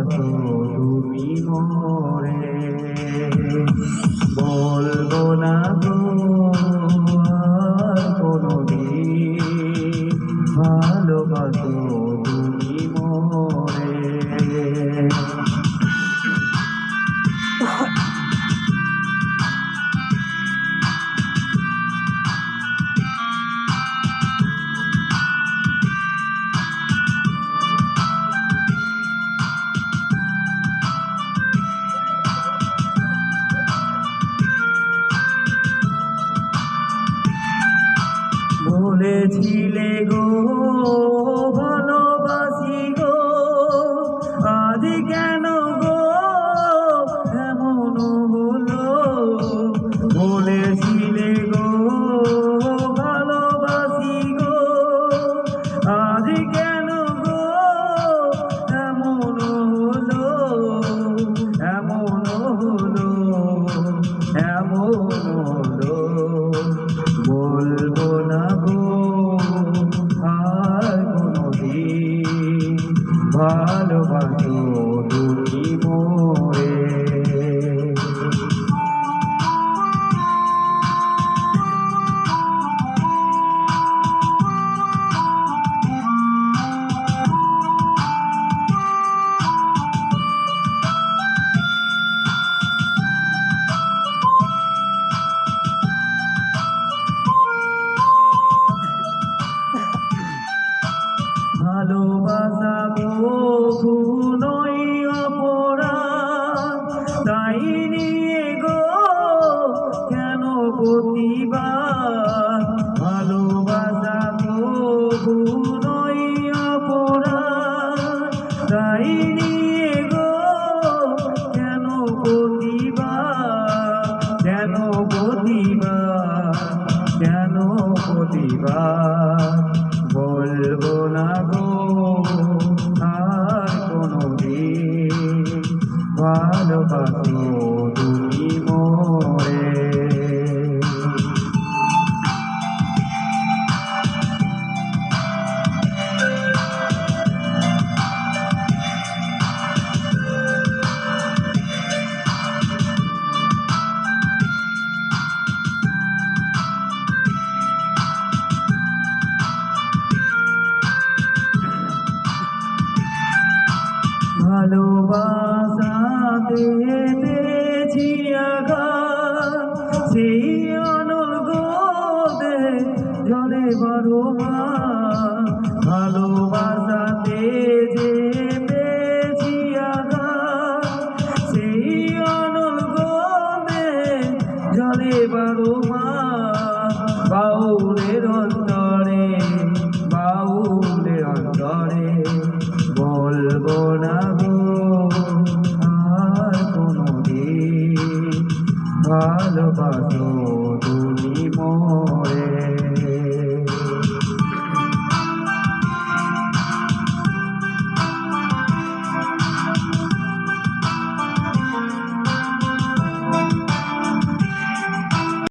ভালোবাসো তুমি মোরে, বলবো না গো আর কোনদিন, ভালোবাসো তুমি মোরে। বলেছিলে গো ভালোবাসি গো, আজ কেন গো এমন হলো। বলেছিলে গো ভালোবাসি গো, আজ কেন গো এমন হলো, এমন হলো, এমন হলো। বলবো না গো আর কোনদিন, ভালোবাসো তুমি মোরে। ভালোবাসা বহু নয় অপরাধ, তাই নিয়ে গো কেন প্রতিবাদ। ভালোবাসা বহু নয় অপরাধ, তাই নিয়ে গো কেন প্রতিবাদ, কেন প্রতিবাদ, কেন প্রতিবাদ। বলবো না গো আর কোনদিন, ভালোবাসো তুমি মোরে। ভালোবাসাতে পেয়েছি আঘাত, সেই অনল গোদে জলে বারো মাস। ভালোবাসাতে যে পেয়েছি আঘাত, সেই অনল গোদে জলে বারো মাস। বাউলের অন্তরে, বাউলের অন্তরে, বলবো না গো আর কোনদিন, ভালোবাসো